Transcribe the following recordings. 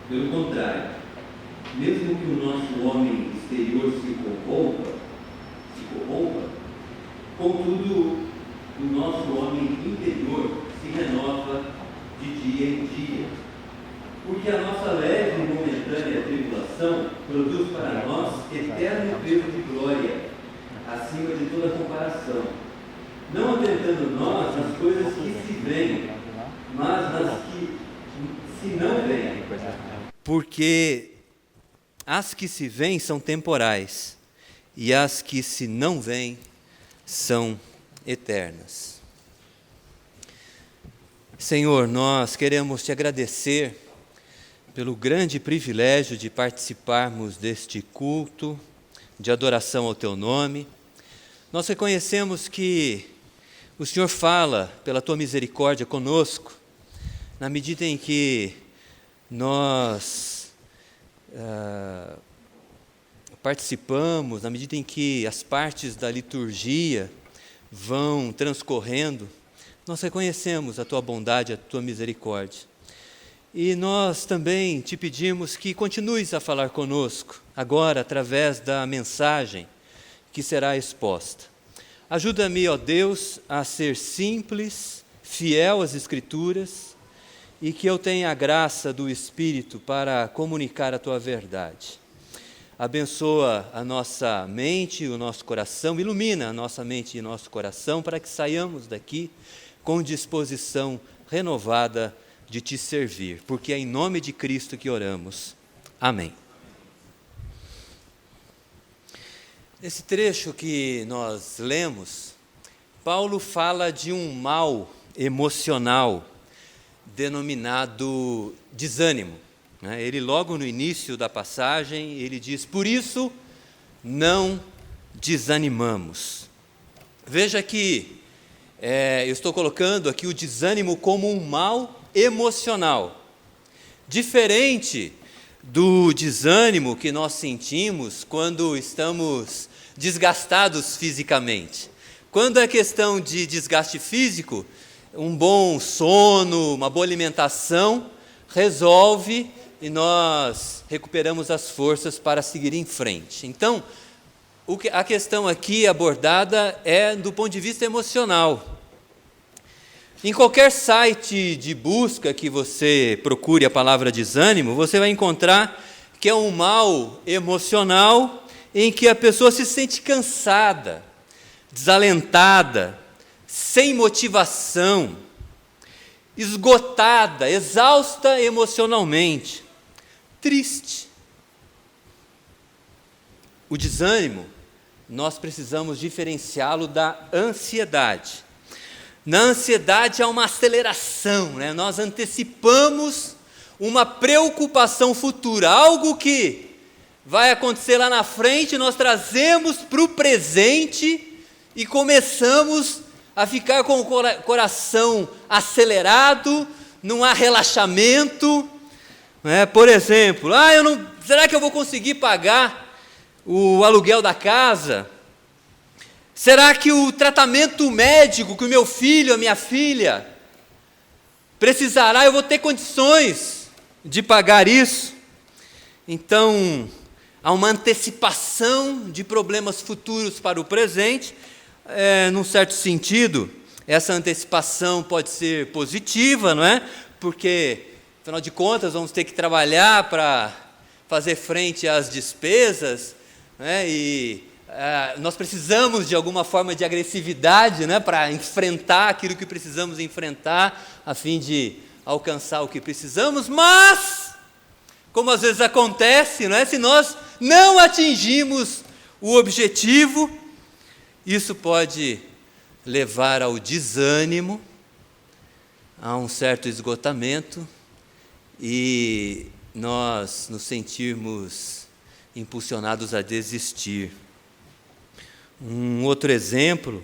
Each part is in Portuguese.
Pelo contrário, mesmo que o nosso homem exterior se corrompa, contudo, o nosso homem interior se renova de dia em dia. Porque a nossa leve e momentânea tribulação produz para nós eterno peso de glória, acima de toda comparação, não atentando nós nas coisas que se veem, mas nas que se não veem. Porque as que se veem são temporais, e as que se não veem são eternas. Senhor, nós queremos te agradecer pelo grande privilégio de participarmos deste culto de adoração ao teu nome. Nós reconhecemos que o Senhor fala pela tua misericórdia conosco, na medida em que nós participamos, na medida em que as partes da liturgia vão transcorrendo, nós reconhecemos a tua bondade, a tua misericórdia. E nós também te pedimos que continues a falar conosco, agora através da mensagem que será exposta. Ajuda-me, ó Deus, a ser simples, fiel às Escrituras, e que eu tenha a graça do Espírito para comunicar a tua verdade. Abençoa a nossa mente e o nosso coração, ilumina a nossa mente e nosso coração para que saiamos daqui com disposição renovada de te servir, porque é em nome de Cristo que oramos. Amém. Nesse trecho que nós lemos, Paulo fala de um mal emocional denominado desânimo. Ele logo no início da passagem, ele diz, por isso não desanimamos. Veja que eu estou colocando aqui o desânimo como um mal emocional, diferente do desânimo que nós sentimos quando estamos desgastados fisicamente. Quando é questão de desgaste físico, um bom sono, uma boa alimentação resolve e nós recuperamos as forças para seguir em frente. Então, a questão aqui abordada é do ponto de vista emocional. Em qualquer site de busca que você procure a palavra desânimo, você vai encontrar que é um mal emocional em que a pessoa se sente cansada, desalentada, sem motivação, esgotada, exausta emocionalmente, triste. O desânimo, nós precisamos diferenciá-lo da ansiedade. Na ansiedade há uma aceleração, Nós antecipamos uma preocupação futura, algo que vai acontecer lá na frente, nós trazemos para o presente e começamos a ficar com o coração acelerado, não há relaxamento. Por exemplo, será que eu vou conseguir pagar o aluguel da casa? Será que o tratamento médico que o meu filho, a minha filha, precisará, eu vou ter condições de pagar isso? Então, há uma antecipação de problemas futuros para o presente. Num certo sentido, essa antecipação pode ser positiva, não é? Porque, afinal de contas, vamos ter que trabalhar para fazer frente às despesas, e nós precisamos de alguma forma de agressividade, para enfrentar aquilo que precisamos enfrentar, a fim de alcançar o que precisamos, mas, como às vezes acontece, se nós não atingimos o objetivo, isso pode levar ao desânimo, a um certo esgotamento, e nós nos sentirmos impulsionados a desistir. Um outro exemplo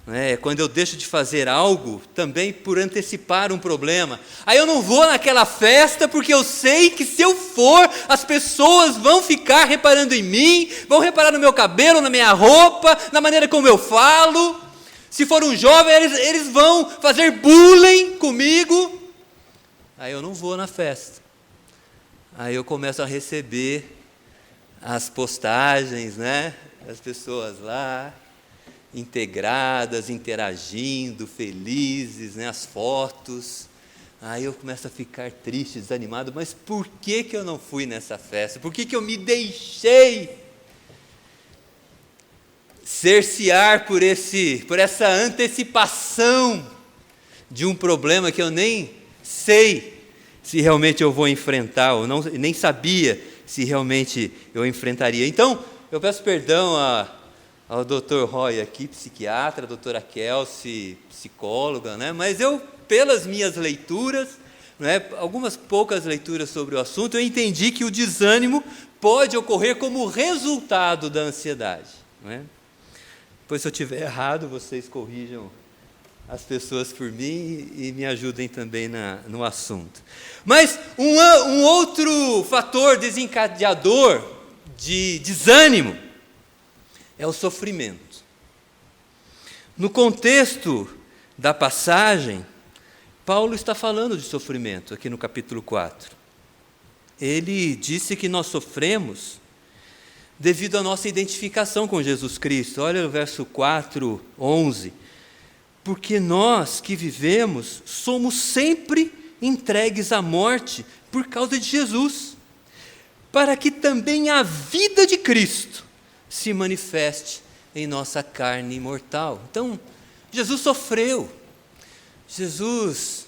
é quando eu deixo de fazer algo também por antecipar um problema. Aí eu não vou naquela festa porque eu sei que se eu for, as pessoas vão ficar reparando em mim, vão reparar no meu cabelo, na minha roupa, na maneira como eu falo. Se for um jovem, eles vão fazer bullying comigo. Aí eu não vou na festa. Aí eu começo a receber as postagens, né? As pessoas lá, integradas, interagindo, felizes, né? As fotos. Aí eu começo a ficar triste, desanimado. Mas por que eu não fui nessa festa? Por que eu me deixei cercear por essa antecipação de um problema que eu nem sei se realmente eu vou enfrentar, ou não, nem sabia se realmente eu enfrentaria. Então, eu peço perdão ao Dr. Roy aqui, psiquiatra, a doutora Kelsey, psicóloga, né? Mas eu, pelas minhas leituras, né, algumas poucas leituras sobre o assunto, eu entendi que o desânimo pode ocorrer como resultado da ansiedade. Não é? Pois se eu estiver errado, vocês corrijam as pessoas por mim e me ajudem também no assunto. Mas um outro fator desencadeador de desânimo é o sofrimento. No contexto da passagem, Paulo está falando de sofrimento aqui no capítulo 4. Ele disse que nós sofremos devido à nossa identificação com Jesus Cristo. Olha o verso 4, 11. Porque nós que vivemos somos sempre entregues à morte por causa de Jesus, para que também a vida de Cristo se manifeste em nossa carne mortal. Então, Jesus sofreu, Jesus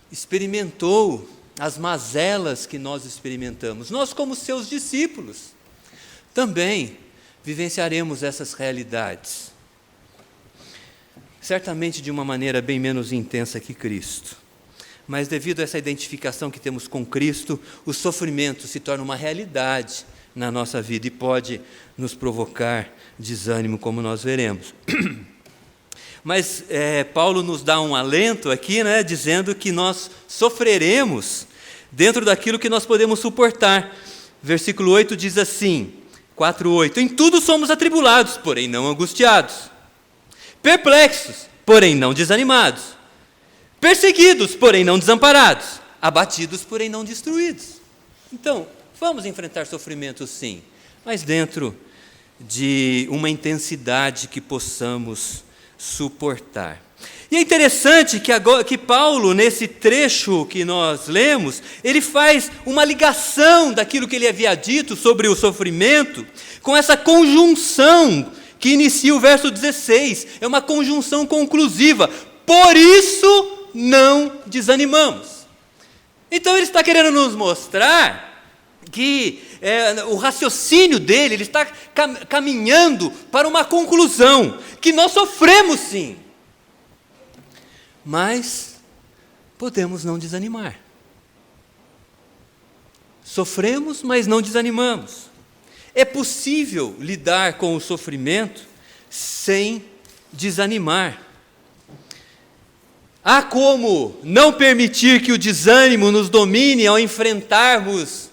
experimentou as mazelas que nós experimentamos. Nós, como seus discípulos, também vivenciaremos essas realidades. Certamente de uma maneira bem menos intensa que Cristo. Mas devido a essa identificação que temos com Cristo, o sofrimento se torna uma realidade na nossa vida e pode nos provocar desânimo, como nós veremos. Mas Paulo nos dá um alento aqui, né, dizendo que nós sofreremos dentro daquilo que nós podemos suportar. Versículo 8 diz assim, 4:8, em tudo somos atribulados, porém não angustiados, perplexos, porém não desanimados, perseguidos, porém não desamparados, abatidos, porém não destruídos. Então, vamos enfrentar sofrimento sim, mas dentro de uma intensidade que possamos suportar. E é interessante que Paulo, nesse trecho que nós lemos, ele faz uma ligação daquilo que ele havia dito sobre o sofrimento com essa conjunção que inicia o verso 16. É uma conjunção conclusiva. Por isso não desanimamos. Então ele está querendo nos mostrar que o raciocínio dele, ele está caminhando para uma conclusão, que nós sofremos sim, mas podemos não desanimar. Sofremos, mas não desanimamos. É possível lidar com o sofrimento sem desanimar. Há como não permitir que o desânimo nos domine ao enfrentarmos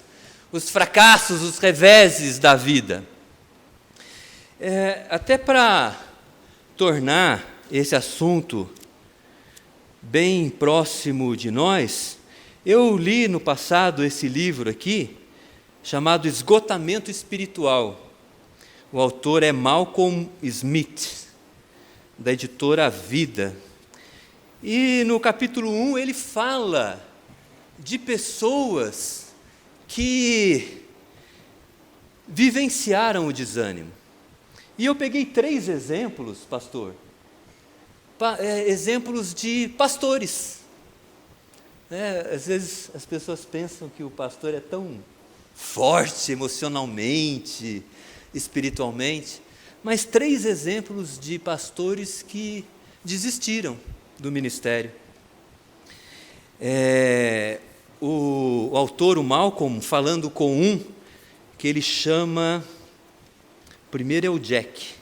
os fracassos, os reveses da vida. Até para tornar esse assunto bem próximo de nós, eu li no passado esse livro aqui, chamado Esgotamento Espiritual. O autor é Malcolm Smith, da editora Vida. E no capítulo 1 ele fala de pessoas que vivenciaram o desânimo. E eu peguei 3 exemplos, pastor, exemplos de pastores. Às vezes as pessoas pensam que o pastor é tão forte emocionalmente, espiritualmente, mas 3 exemplos de pastores que desistiram do ministério. O autor, o Malcolm, falando com um, que ele chama, primeiro é o Jack.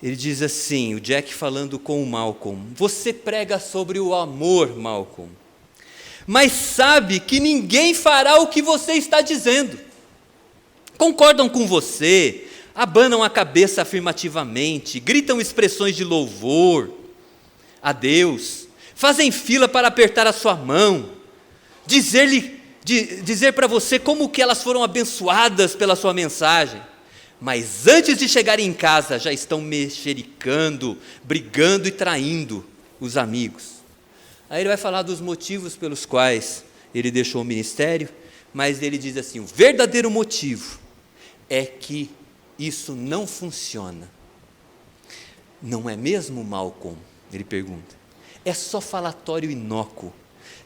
Ele diz assim, o Jack falando com o Malcolm: você prega sobre o amor, Malcolm, mas sabe que ninguém fará o que você está dizendo. Concordam com você, abanam a cabeça afirmativamente, gritam expressões de louvor a Deus, fazem fila para apertar a sua mão, dizer dizer para você como que elas foram abençoadas pela sua mensagem. Mas antes de chegarem em casa, já estão mexericando, brigando e traindo os amigos. Aí ele vai falar dos motivos pelos quais ele deixou o ministério, mas ele diz assim: o verdadeiro motivo é que isso não funciona. Não é mesmo, Malcolm? Ele pergunta. É só falatório inócuo,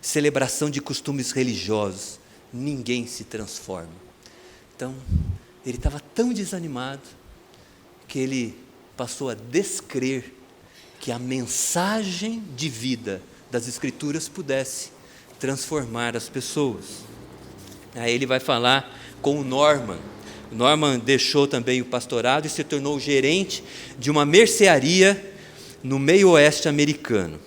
celebração de costumes religiosos, ninguém se transforma. Então, ele estava tão desanimado que ele passou a descrer que a mensagem de vida das Escrituras pudesse transformar as pessoas. Aí ele vai falar com o Norman. O Norman deixou também o pastorado e se tornou gerente de uma mercearia no meio oeste americano.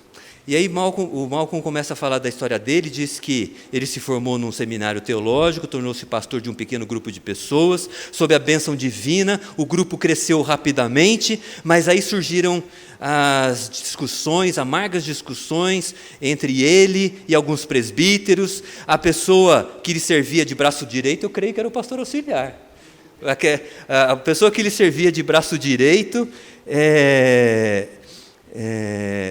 E aí o Malcolm começa a falar da história dele, diz que ele se formou num seminário teológico, tornou-se pastor de um pequeno grupo de pessoas, sob a bênção divina, o grupo cresceu rapidamente, mas aí surgiram as discussões, amargas discussões entre ele e alguns presbíteros. A pessoa que lhe servia de braço direito, eu creio que era o pastor auxiliar. A pessoa que lhe servia de braço direito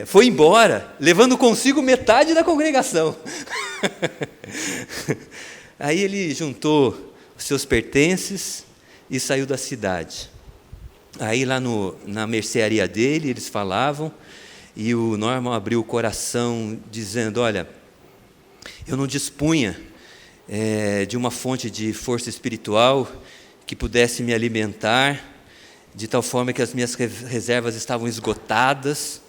foi embora, levando consigo metade da congregação. Aí ele juntou os seus pertences e saiu da cidade. Aí lá na mercearia dele, eles falavam, e o Norman abriu o coração, dizendo: olha, eu não dispunha de uma fonte de força espiritual que pudesse me alimentar, de tal forma que as minhas reservas estavam esgotadas,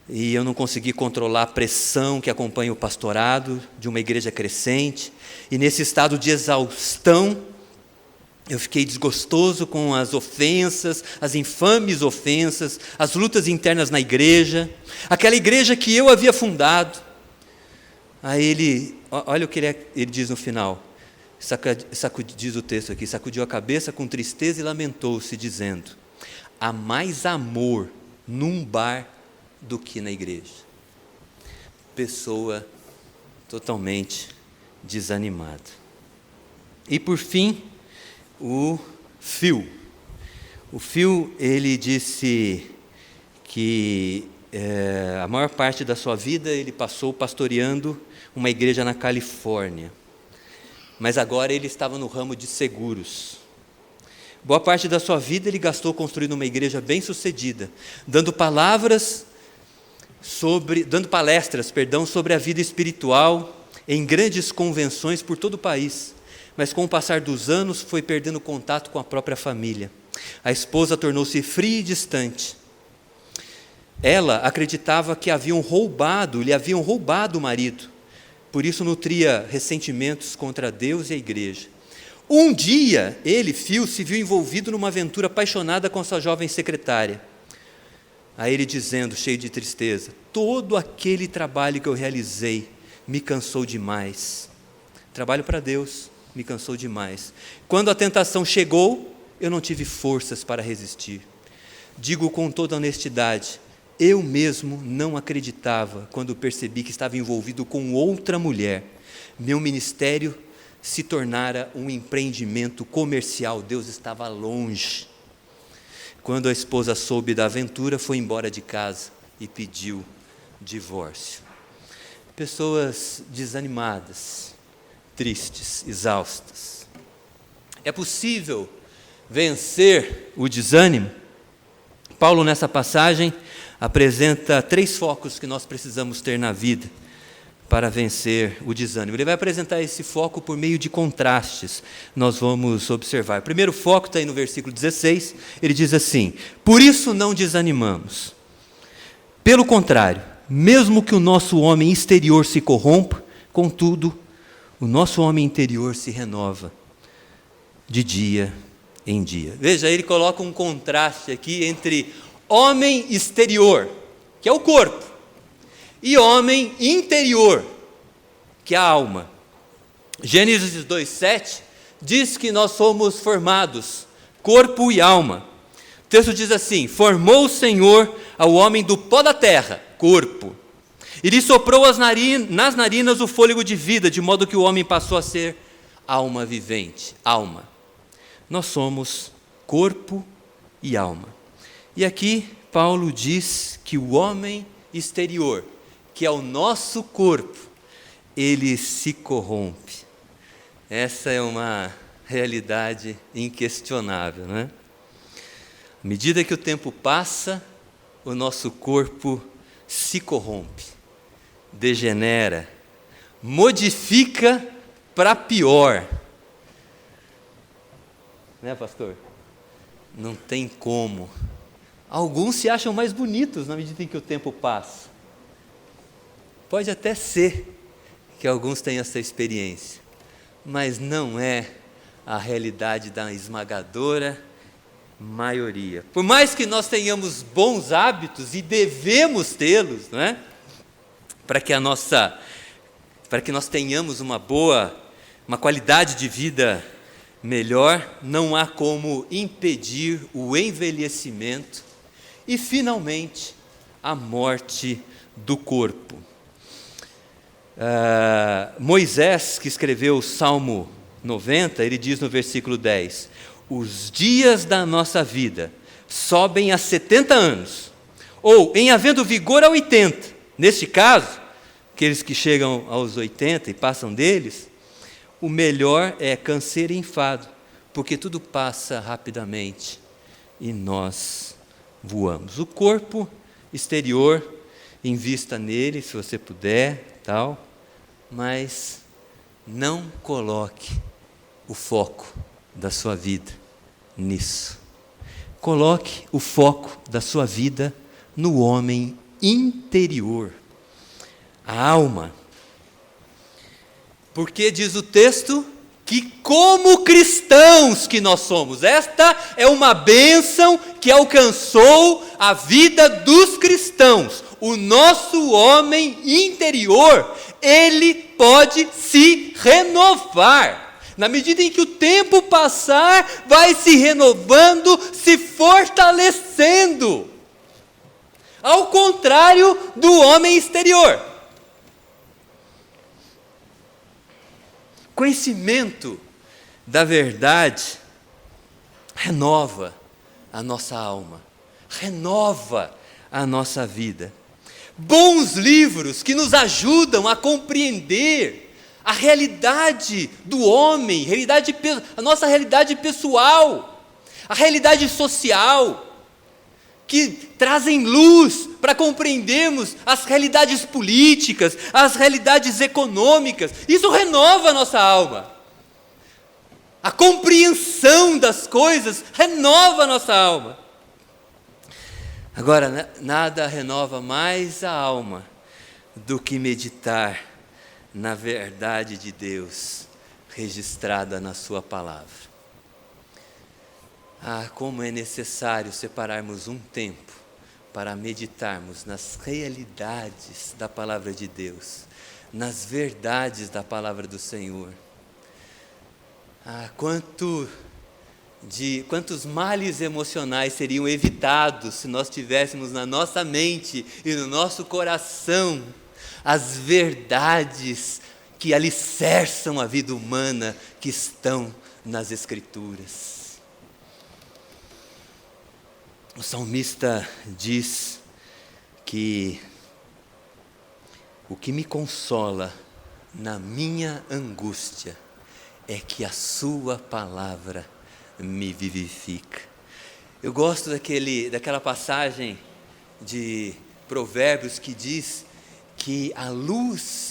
e eu não consegui controlar a pressão que acompanha o pastorado de uma igreja crescente, e nesse estado de exaustão, eu fiquei desgostoso com as ofensas, as infames ofensas, as lutas internas na igreja, aquela igreja que eu havia fundado. Aí olha o que ele diz no final, diz o texto aqui: sacudiu a cabeça com tristeza e lamentou-se, dizendo: há mais amor num bar do que na igreja. Pessoa totalmente desanimada. E por fim, o Phil. O Phil, ele disse que a maior parte da sua vida ele passou pastoreando uma igreja na Califórnia. Mas agora ele estava no ramo de seguros. Boa parte da sua vida ele gastou construindo uma igreja bem-sucedida, dando palestras sobre a vida espiritual em grandes convenções por todo o país. Mas com o passar dos anos foi perdendo contato com a própria família. A esposa tornou-se fria e distante. Ela acreditava que lhe haviam roubado o marido. Por isso nutria ressentimentos contra Deus e a igreja. Um dia, Phil, se viu envolvido numa aventura apaixonada com sua jovem secretária. Aí ele dizendo, cheio de tristeza: todo aquele trabalho que eu realizei me cansou demais. Trabalho para Deus me cansou demais. Quando a tentação chegou, eu não tive forças para resistir. Digo com toda honestidade, eu mesmo não acreditava quando percebi que estava envolvido com outra mulher. Meu ministério se tornara um empreendimento comercial. Deus estava longe. Quando a esposa soube da aventura, foi embora de casa e pediu divórcio. Pessoas desanimadas, tristes, exaustas. É possível vencer o desânimo? Paulo, nessa passagem, apresenta 3 focos que nós precisamos ter na vida para vencer o desânimo. Ele vai apresentar esse foco por meio de contrastes. Nós vamos observar. O primeiro foco está aí no versículo 16. Ele diz assim: por isso não desanimamos. Pelo contrário, mesmo que o nosso homem exterior se corrompa, contudo, o nosso homem interior se renova de dia em dia. Veja, ele coloca um contraste aqui entre homem exterior, que é o corpo, e homem interior, que é a alma. Gênesis 2:7 diz que nós somos formados, corpo e alma. O texto diz assim: formou o Senhor ao homem do pó da terra, corpo, E lhe soprou nas narinas o fôlego de vida, de modo que o homem passou a ser alma vivente. Alma. Nós somos corpo e alma. E aqui Paulo diz que o homem exterior, que é o nosso corpo, ele se corrompe. Essa é uma realidade inquestionável, não é? À medida que o tempo passa, o nosso corpo se corrompe, degenera, modifica para pior. Né, pastor? Não tem como. Alguns se acham mais bonitos na medida em que o tempo passa. Pode até ser que alguns tenham essa experiência, mas não é a realidade da esmagadora maioria. Por mais que nós tenhamos bons hábitos, e devemos tê-los, não é? Para que nós tenhamos uma qualidade de vida melhor, não há como impedir o envelhecimento e, finalmente, a morte do corpo. Moisés, que escreveu o Salmo 90, ele diz no versículo 10: os dias da nossa vida sobem a 70 anos, ou em havendo vigor a 80. Neste caso, aqueles que chegam aos 80 e passam deles, o melhor é canseiro e enfado, porque tudo passa rapidamente e nós voamos. O corpo exterior, invista nele se você puder, tal, mas não coloque o foco da sua vida nisso. Coloque o foco da sua vida no homem interior, a alma. Porque diz o texto que como cristãos que nós somos, esta é uma bênção que alcançou a vida dos cristãos. O nosso homem interior, ele pode se renovar. Na medida em que o tempo passar, vai se renovando, se fortalecendo. Ao contrário do homem exterior. Conhecimento da verdade renova a nossa alma, renova a nossa vida. Bons livros que nos ajudam a compreender a realidade do homem, a nossa realidade pessoal, a realidade social, que trazem luz para compreendermos as realidades políticas, as realidades econômicas. Isso renova a nossa alma. A compreensão das coisas renova a nossa alma. Agora, nada renova mais a alma do que meditar na verdade de Deus registrada na sua palavra. Como é necessário separarmos um tempo para meditarmos nas realidades da palavra de Deus, nas verdades da palavra do Senhor. Quantos males emocionais seriam evitados se nós tivéssemos na nossa mente e no nosso coração as verdades que alicerçam a vida humana que estão nas Escrituras. O salmista diz que o que me consola na minha angústia é que a sua palavra me vivifica. Eu gosto daquela passagem de Provérbios que diz que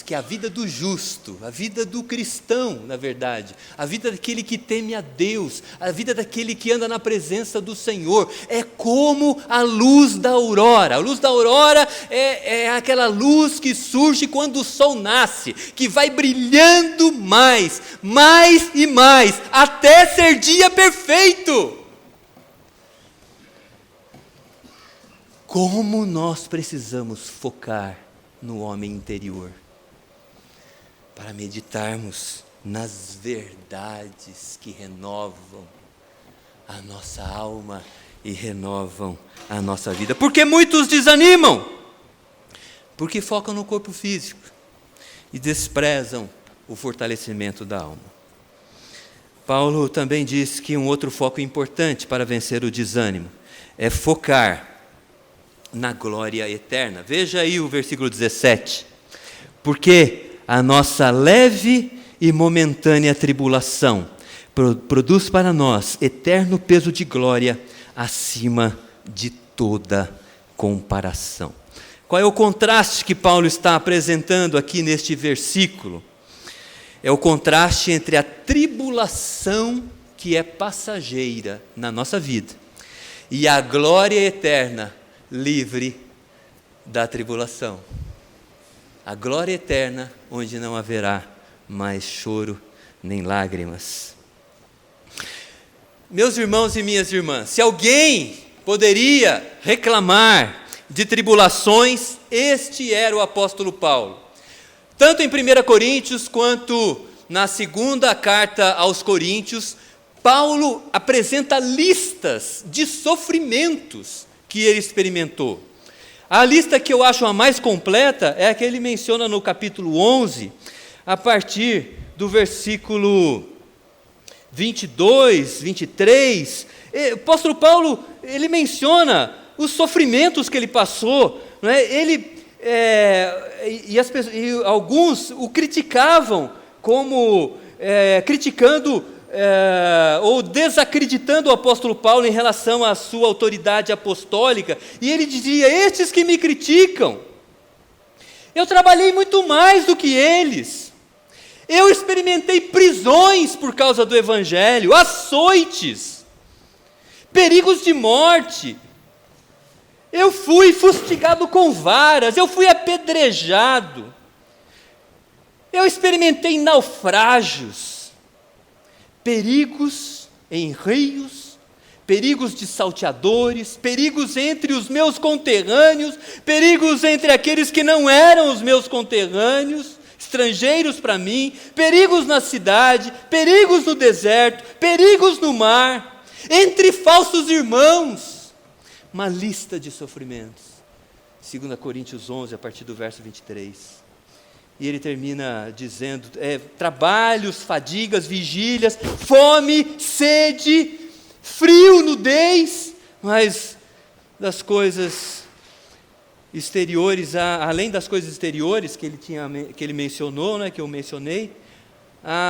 que a vida do justo, a vida do cristão, na verdade, a vida daquele que teme a Deus, a vida daquele que anda na presença do Senhor, é como a luz da aurora. A luz da aurora é aquela luz que surge quando o sol nasce, que vai brilhando mais e mais, até ser dia perfeito. Como nós precisamos focar no homem interior, para meditarmos nas verdades que renovam a nossa alma e renovam a nossa vida. Porque muitos desanimam. porque focam no corpo físico e desprezam o fortalecimento da alma. Paulo também diz que um outro foco importante para vencer o desânimo é focar na glória eterna. Veja aí o versículo 17. Porque a nossa leve e momentânea tribulação produz para nós eterno peso de glória acima de toda comparação. Qual é o contraste que Paulo está apresentando aqui neste versículo? É o contraste entre a tribulação que é passageira na nossa vida e a glória eterna livre da tribulação. A glória eterna onde não haverá mais choro nem lágrimas. Meus irmãos e minhas irmãs, se alguém poderia reclamar de tribulações, este era o apóstolo Paulo. Tanto em 1 Coríntios quanto na segunda carta aos Coríntios, Paulo apresenta listas de sofrimentos que ele experimentou. A lista que eu acho a mais completa é a que ele menciona no capítulo 11, a partir do versículo 22, 23. O apóstolo Paulo, ele menciona os sofrimentos que ele passou, não é? E alguns o criticavam como criticando ou desacreditando o apóstolo Paulo em relação à sua autoridade apostólica, e ele dizia: estes que me criticam, eu trabalhei muito mais do que eles, eu experimentei prisões por causa do evangelho, açoites, perigos de morte, eu fui fustigado com varas, eu fui apedrejado, eu experimentei naufrágios, perigos em rios, perigos de salteadores, perigos entre os meus conterrâneos, perigos entre aqueles que não eram os meus conterrâneos, estrangeiros para mim, perigos na cidade, perigos no deserto, perigos no mar, entre falsos irmãos, uma lista de sofrimentos. 2 Coríntios 11, a partir do verso 23. E ele termina dizendo, trabalhos, fadigas, vigílias, fome, sede, frio, nudez, mas das coisas exteriores, além das coisas exteriores que ele mencionou, né, que eu mencionei,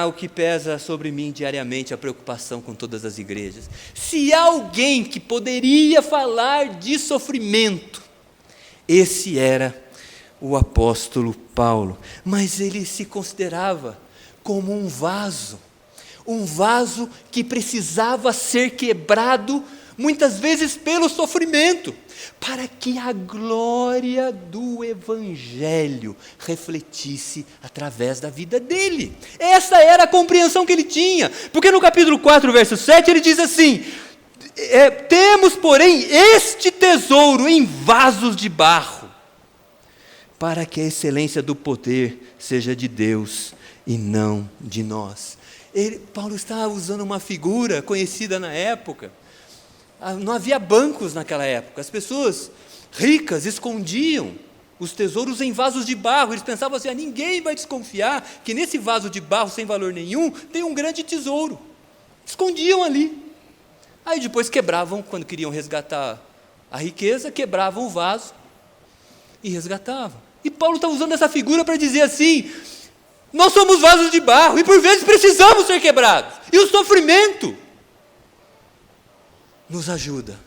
o que pesa sobre mim diariamente a preocupação com todas as igrejas. Se há alguém que poderia falar de sofrimento, esse era o apóstolo Paulo, mas ele se considerava como um vaso que precisava ser quebrado, muitas vezes pelo sofrimento, para que a glória do evangelho refletisse através da vida dele. Essa era a compreensão que ele tinha, porque no capítulo 4, verso 7, ele diz assim: temos, porém, este tesouro em vasos de barro, para que a excelência do poder seja de Deus e não de nós. Paulo está usando uma figura conhecida na época. Não havia bancos naquela época. As pessoas ricas escondiam os tesouros em vasos de barro. Eles pensavam assim: ninguém vai desconfiar que nesse vaso de barro sem valor nenhum tem um grande tesouro. Escondiam ali. Aí depois quebravam, quando queriam resgatar a riqueza, quebravam o vaso e resgatavam. E Paulo está usando essa figura para dizer assim: nós somos vasos de barro e por vezes precisamos ser quebrados. E o sofrimento nos ajuda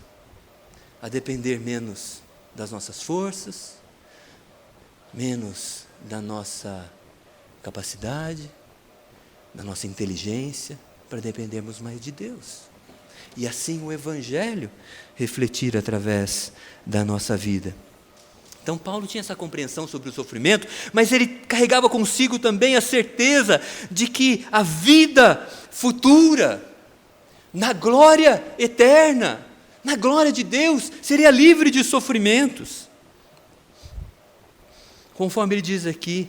a depender menos das nossas forças, menos da nossa capacidade, da nossa inteligência, para dependermos mais de Deus. E assim o evangelho refletir através da nossa vida. Então Paulo tinha essa compreensão sobre o sofrimento, mas ele carregava consigo também a certeza de que a vida futura, na glória eterna, na glória de Deus, seria livre de sofrimentos. Conforme ele diz aqui,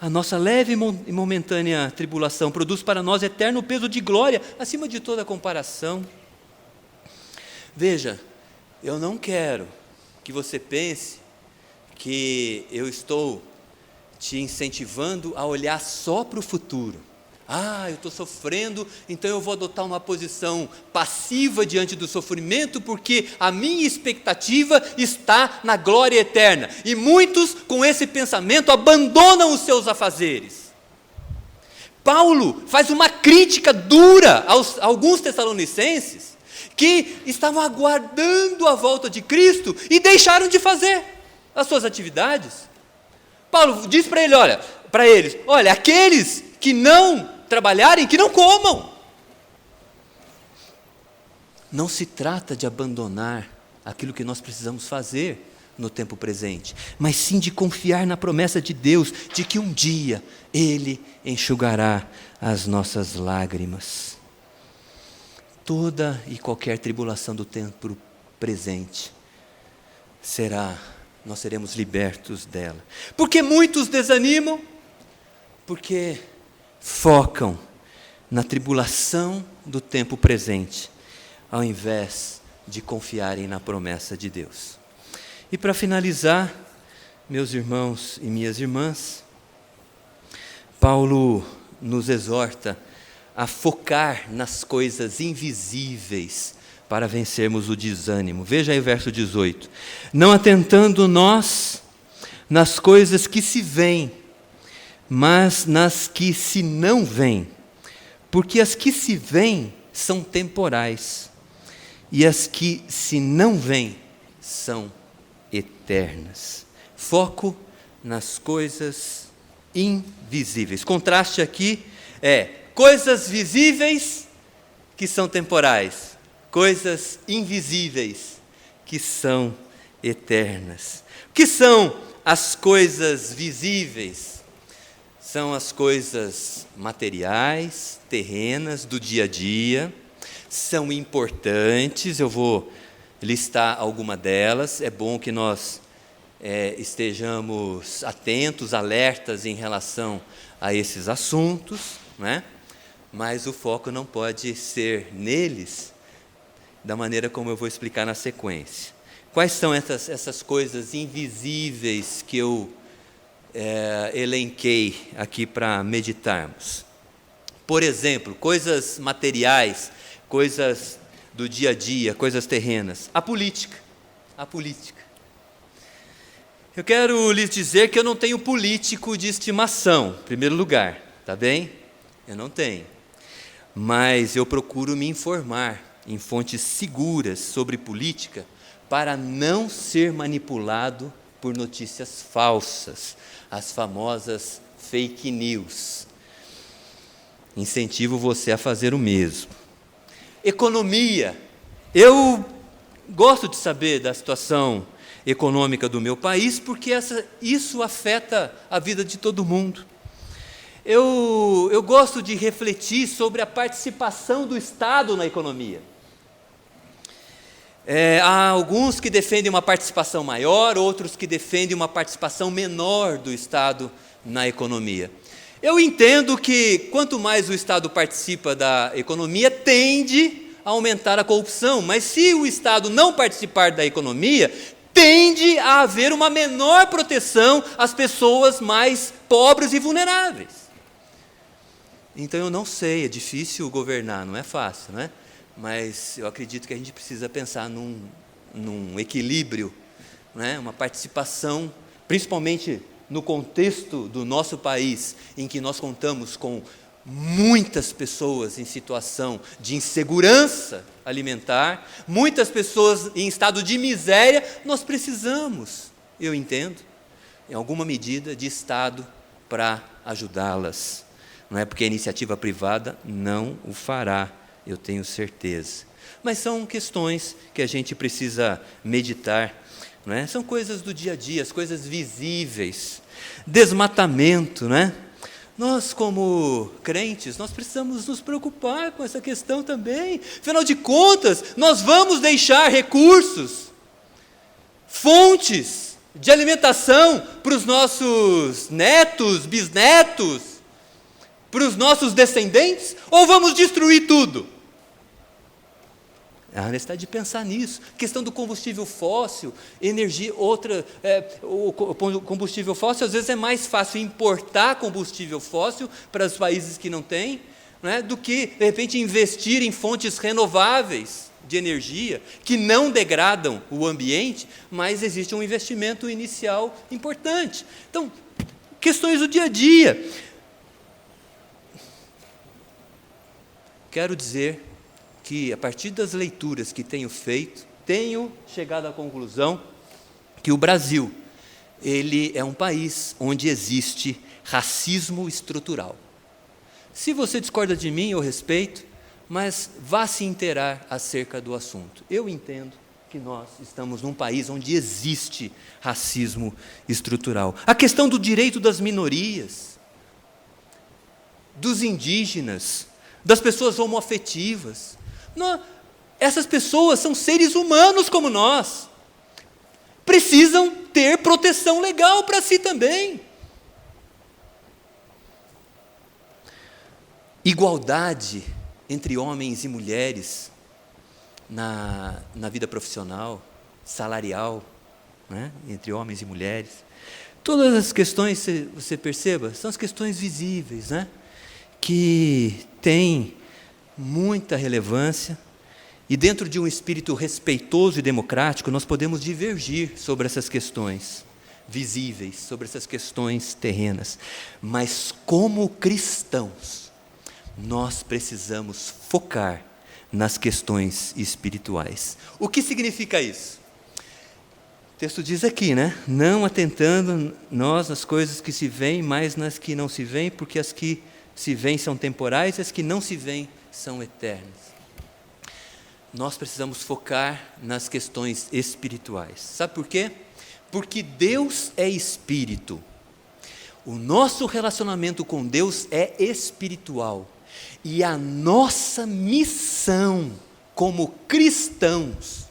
a nossa leve e momentânea tribulação produz para nós eterno peso de glória, acima de toda comparação. Veja, eu não quero que você pense que eu estou te incentivando a olhar só para o futuro. Eu estou sofrendo, então eu vou adotar uma posição passiva diante do sofrimento, porque a minha expectativa está na glória eterna. E muitos, com esse pensamento, abandonam os seus afazeres. Paulo faz uma crítica dura a alguns tessalonicenses que estavam aguardando a volta de Cristo e deixaram de fazer as suas atividades. Paulo diz para eles, olha, aqueles que não trabalharem, que não comam. Não se trata de abandonar aquilo que nós precisamos fazer no tempo presente, mas sim de confiar na promessa de Deus, de que um dia Ele enxugará as nossas lágrimas. Toda e qualquer tribulação do tempo presente nós seremos libertos dela. Porque muitos desanimam, porque focam na tribulação do tempo presente, ao invés de confiarem na promessa de Deus. E para finalizar, meus irmãos e minhas irmãs, Paulo nos exorta a focar nas coisas invisíveis para vencermos o desânimo. Veja aí o verso 18. Não atentando nós nas coisas que se veem, mas nas que se não veem, porque as que se veem são temporais, e as que se não veem são eternas. Foco nas coisas invisíveis. Contraste aqui coisas visíveis que são temporais, coisas invisíveis que são eternas. O que são as coisas visíveis? São as coisas materiais, terrenas, do dia a dia, são importantes, eu vou listar alguma delas. É bom que nós estejamos atentos, alertas em relação a esses assuntos, né? Mas o foco não pode ser neles, da maneira como eu vou explicar na sequência. Quais são essas coisas invisíveis que eu elenquei aqui para meditarmos? Por exemplo, coisas materiais, coisas do dia a dia, coisas terrenas. A política. Eu quero lhes dizer que eu não tenho político de estimação, em primeiro lugar, tá bem? Eu não tenho. Mas eu procuro me informar em fontes seguras sobre política para não ser manipulado por notícias falsas, as famosas fake news. Incentivo você a fazer o mesmo. Economia. Eu gosto de saber da situação econômica do meu país, porque isso afeta a vida de todo mundo. Eu gosto de refletir sobre a participação do Estado na economia. Há alguns que defendem uma participação maior, outros que defendem uma participação menor do Estado na economia. Eu entendo que quanto mais o Estado participa da economia, tende a aumentar a corrupção, mas se o Estado não participar da economia, tende a haver uma menor proteção às pessoas mais pobres e vulneráveis. Então eu não sei, é difícil governar, não é fácil, né? Mas eu acredito que a gente precisa pensar num equilíbrio, né? Uma participação, principalmente no contexto do nosso país, em que nós contamos com muitas pessoas em situação de insegurança alimentar, muitas pessoas em estado de miséria. Nós precisamos, eu entendo, em alguma medida, de Estado para ajudá-las. Não é porque a iniciativa privada não o fará, eu tenho certeza. Mas são questões que a gente precisa meditar, não é? São coisas do dia a dia, as coisas visíveis. Desmatamento, não é? Nós, como crentes, nós precisamos nos preocupar com essa questão também. Afinal de contas, nós vamos deixar recursos, fontes de alimentação para os nossos netos, bisnetos, para os nossos descendentes, ou vamos destruir tudo? Há necessidade de pensar nisso. Questão do combustível fóssil, energia, o combustível fóssil, às vezes é mais fácil importar combustível fóssil para os países que não têm, né, do que, de repente, investir em fontes renováveis de energia, que não degradam o ambiente, mas existe um investimento inicial importante. Então, questões do dia a dia. Quero dizer que, a partir das leituras que tenho feito, tenho chegado à conclusão que o Brasil, ele é um país onde existe racismo estrutural. Se você discorda de mim, eu respeito, mas vá se inteirar acerca do assunto. Eu entendo que nós estamos num país onde existe racismo estrutural. A questão do direito das minorias, dos indígenas, das pessoas homoafetivas. Essas pessoas são seres humanos como nós. Precisam ter proteção legal para si também. Igualdade entre homens e mulheres na vida profissional, salarial, né? Entre homens e mulheres. Todas as questões, você perceba, são as questões visíveis, né? Que têm muita relevância, e dentro de um espírito respeitoso e democrático, nós podemos divergir sobre essas questões visíveis, sobre essas questões terrenas, mas como cristãos, nós precisamos focar nas questões espirituais. O que significa isso? O texto diz aqui, né? Não atentando nós nas coisas que se veem, mas nas que não se veem, porque as que se veem são temporais e as que não se veem são eternas. Nós precisamos focar nas questões espirituais. Sabe por quê? Porque Deus é espírito. O nosso relacionamento com Deus é espiritual. E a nossa missão como cristãos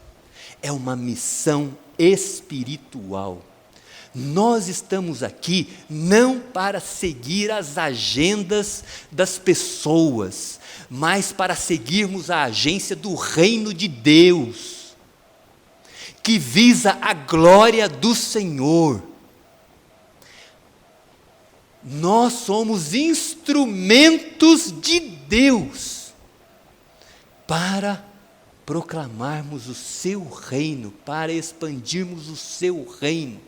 é uma missão espiritual. Nós estamos aqui não para seguir as agendas das pessoas, mas para seguirmos a agência do reino de Deus, que visa a glória do Senhor. Nós somos instrumentos de Deus para proclamarmos o seu reino, para expandirmos o seu reino.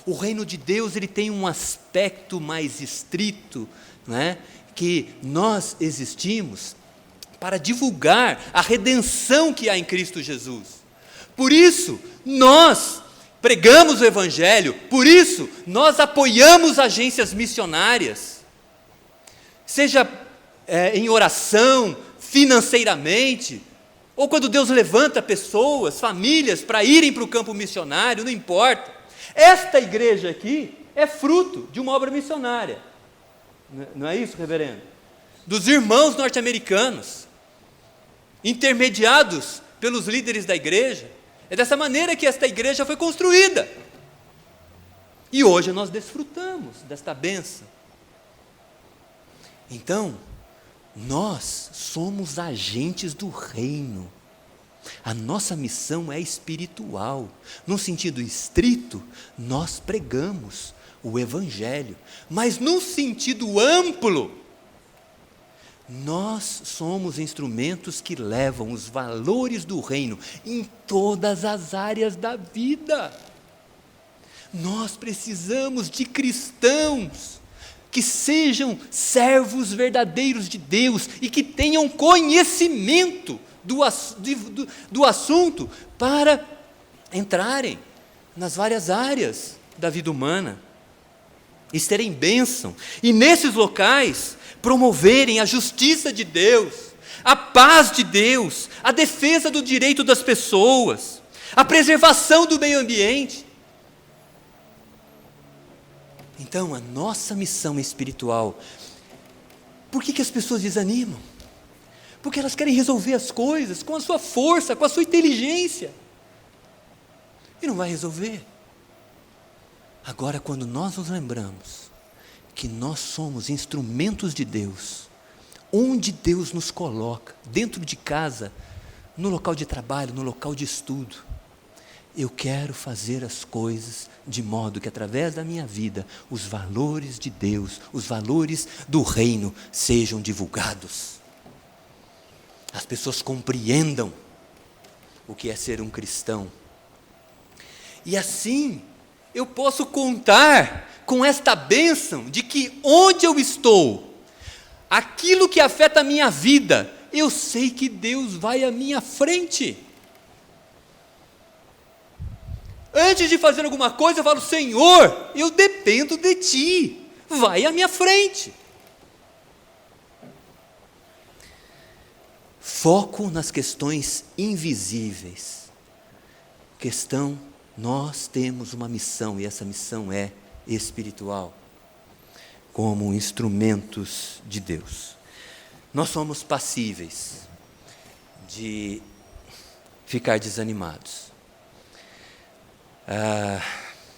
O reino de Deus, ele tem um aspecto mais estrito, né? Que nós existimos para divulgar a redenção que há em Cristo Jesus. Por isso, nós pregamos o Evangelho, por isso, nós apoiamos agências missionárias, seja em oração, financeiramente, ou quando Deus levanta pessoas, famílias, para irem para o campo missionário, não importa. Esta igreja aqui é fruto de uma obra missionária. Não é isso, reverendo? Dos irmãos norte-americanos, intermediados pelos líderes da igreja. É dessa maneira que esta igreja foi construída. E hoje nós desfrutamos desta bênção. Então, nós somos agentes do reino. A nossa missão é espiritual. Num sentido estrito, nós pregamos o Evangelho. Mas num sentido amplo, nós somos instrumentos que levam os valores do reino em todas as áreas da vida. Nós precisamos de cristãos que sejam servos verdadeiros de Deus e que tenham conhecimento do assunto para entrarem nas várias áreas da vida humana e serem bênção, e nesses locais promoverem a justiça de Deus, a paz de Deus, a defesa do direito das pessoas, a preservação do meio ambiente. Então, a nossa missão espiritual. Por que as pessoas desanimam? Porque elas querem resolver as coisas com a sua força, com a sua inteligência. E não vai resolver. Agora, quando nós nos lembramos que nós somos instrumentos de Deus, onde Deus nos coloca, dentro de casa, no local de trabalho, no local de estudo. Eu quero fazer as coisas de modo que, através da minha vida, os valores de Deus, os valores do reino sejam divulgados. As pessoas compreendam o que é ser um cristão. E assim, eu posso contar com esta bênção de que onde eu estou, aquilo que afeta a minha vida, eu sei que Deus vai à minha frente. Antes de fazer alguma coisa, eu falo: Senhor, eu dependo de Ti, vai à minha frente. Foco nas questões invisíveis. Nós temos uma missão, e essa missão é espiritual, como instrumentos de Deus. Nós somos passíveis de ficar desanimados.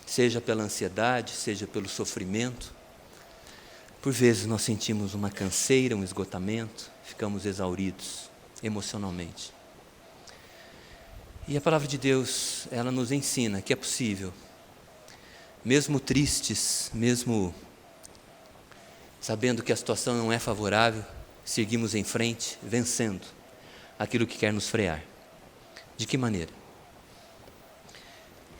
Seja pela ansiedade, seja pelo sofrimento. Por vezes nós sentimos uma canseira, um esgotamento, ficamos exauridos emocionalmente. E a palavra de Deus, ela nos ensina que é possível, mesmo tristes, mesmo sabendo que a situação não é favorável, seguimos em frente, vencendo aquilo que quer nos frear. De que maneira?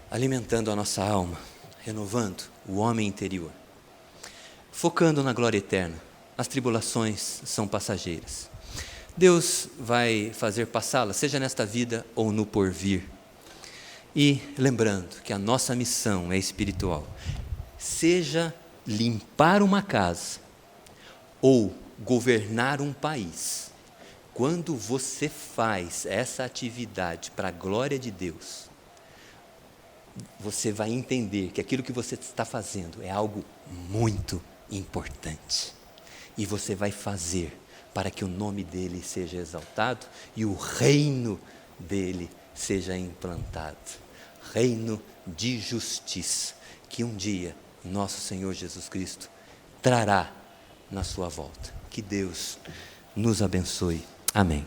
Alimentando a nossa alma, renovando o homem interior, focando na glória eterna. As tribulações são passageiras. Deus vai fazer passá-las, seja nesta vida ou no porvir. E lembrando que a nossa missão é espiritual. Seja limpar uma casa ou governar um país. Quando você faz essa atividade para a glória de Deus, você vai entender que aquilo que você está fazendo é algo muito importante. E você vai fazer para que o nome dele seja exaltado e o reino dele seja implantado. Reino de justiça, que um dia nosso Senhor Jesus Cristo trará na sua volta. Que Deus nos abençoe. Amém.